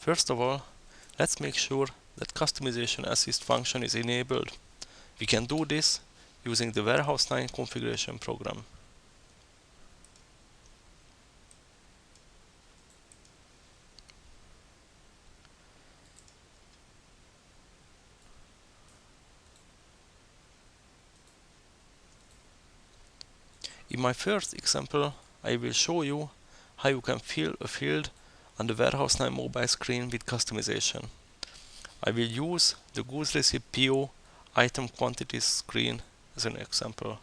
First of all, let's make sure that customization assist function is enabled. We can do this using the Warehouse 9 configuration program. In my first example, I will show you how you can fill a field on the Warehouse 9 mobile screen with customization. I will use the goods receipt PO item quantities screen as an example.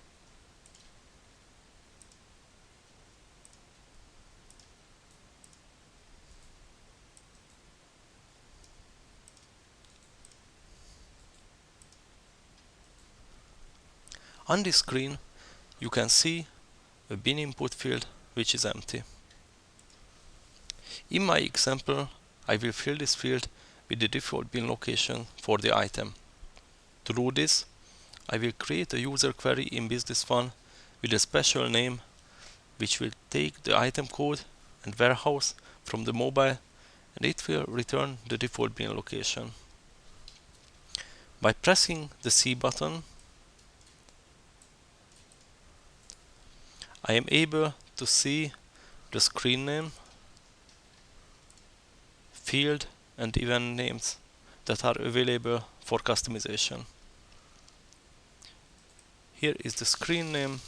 On this screen, you can see a bin input field which is empty. In my example, I will fill this field with the default bin location for the item. To do this, I will create a user query in Business One with a special name which will take the item code and warehouse from the mobile, and it will return the default bin location. By pressing the C button, I am able to see the screen name, field and event names that are available for customization. Here is the screen name.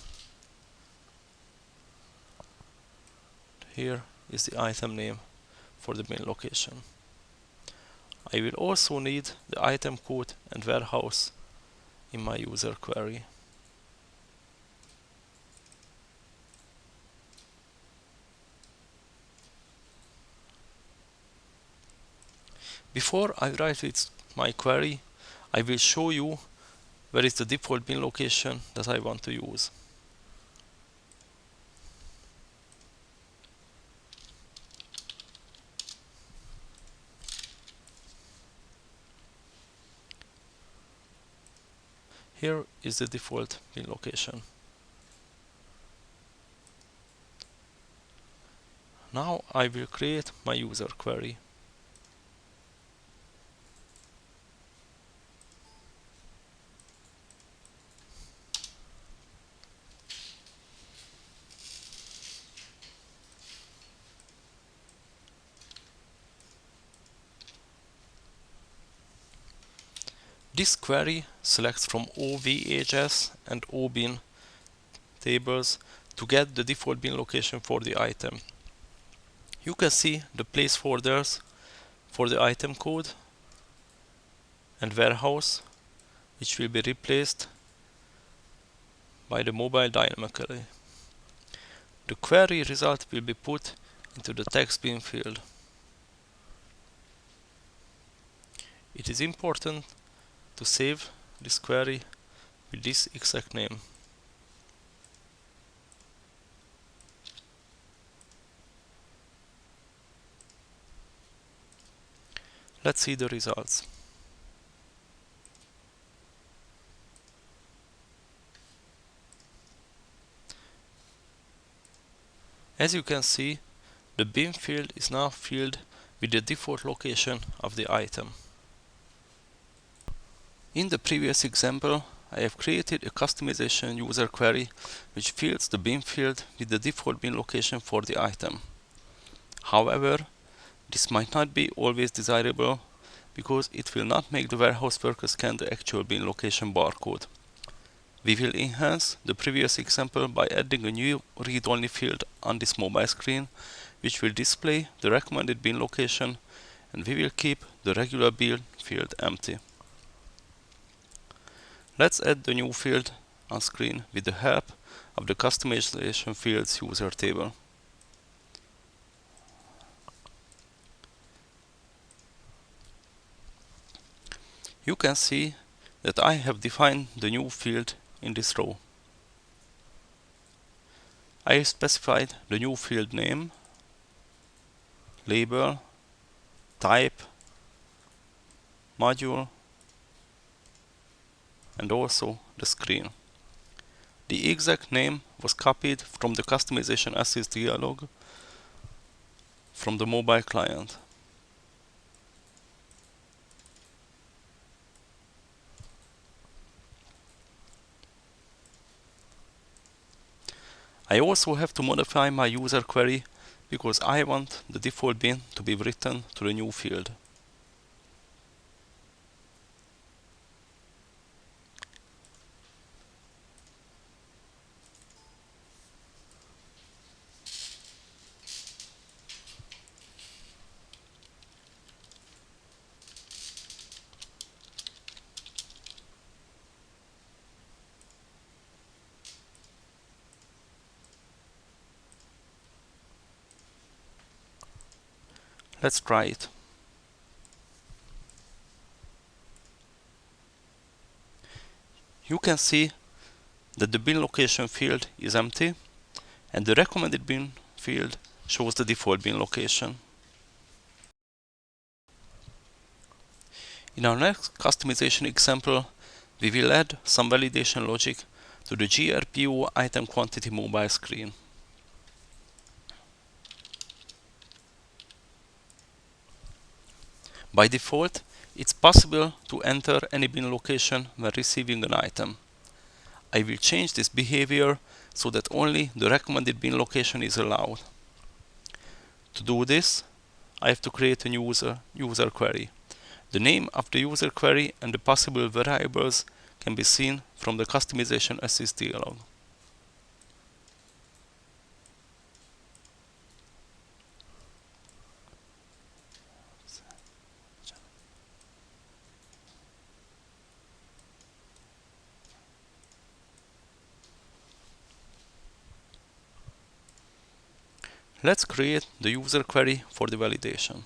Here is the item name for the bin location. I will also need the item code and warehouse in my user query. Before I write with my query, I will show you where is the default bin location that I want to use. Here is the default bin location. Now I will create my user query. This query selects from OVHS and OBin tables to get the default bin location for the item. You can see the placeholders for the item code and warehouse, which will be replaced by the mobile dynamically. The query result will be put into the text bin field. It is important to save this query with this exact name. Let's see the results. As you can see, the bin field is now filled with the default location of the item. In the previous example, I have created a customization user query which fills the bin field with the default bin location for the item. However, this might not be always desirable because it will not make the warehouse worker scan the actual bin location barcode. We will enhance the previous example by adding a new read-only field on this mobile screen which will display the recommended bin location, and we will keep the regular bin field empty. Let's add the new field on screen with the help of the customization fields user table. You can see that I have defined the new field in this row. I have specified the new field name, label, type, module, and also the screen. The exact name was copied from the customization assist dialog from the mobile client. I also have to modify my user query because I want the default bin to be written to the new field. Let's try it. You can see that the bin location field is empty and the recommended bin field shows the default bin location. In our next customization example, we will add some validation logic to the GRPO item quantity mobile screen. By default, it's possible to enter any bin location when receiving an item. I will change this behavior so that only the recommended bin location is allowed. To do this, I have to create a new user query. The name of the user query and the possible variables can be seen from the customization assist dialog. Let's create the user query for the validation.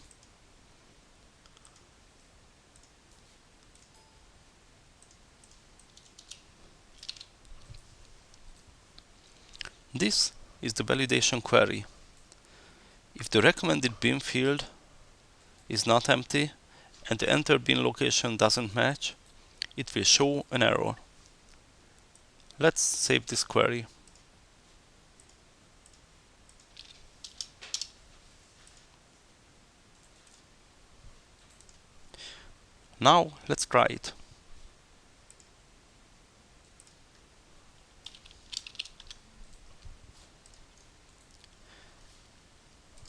This is the validation query. If the recommended bin field is not empty and the entered bin location doesn't match, it will show an error. Let's save this query. Now let's try it.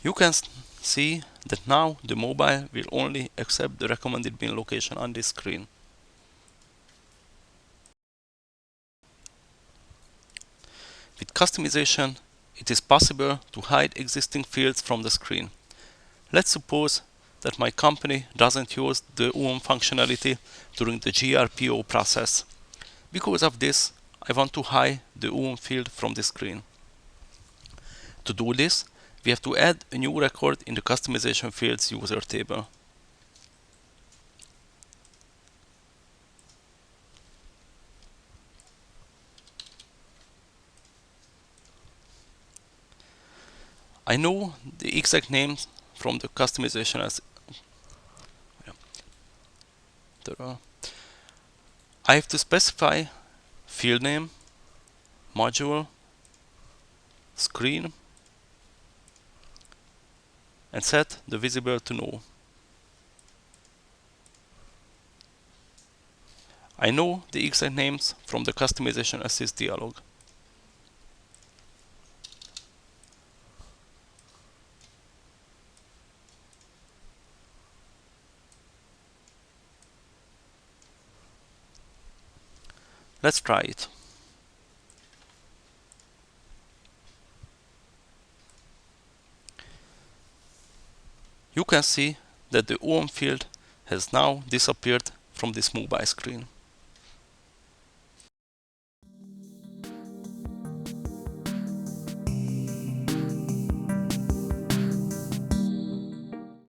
You can see that now the mobile will only accept the recommended bin location on this screen. With customization, it is possible to hide existing fields from the screen. Let's suppose that my company doesn't use the OOM functionality during the GRPO process. Because of this, I want to hide the OOM field from the screen. To do this, we have to add a new record in the customization fields user table. I know the exact names from the customization as I have to specify field name, module, screen, and set the visible to no. I know the exact names from the customization assist dialog. Let's try it. You can see that the OOM field has now disappeared from this mobile screen.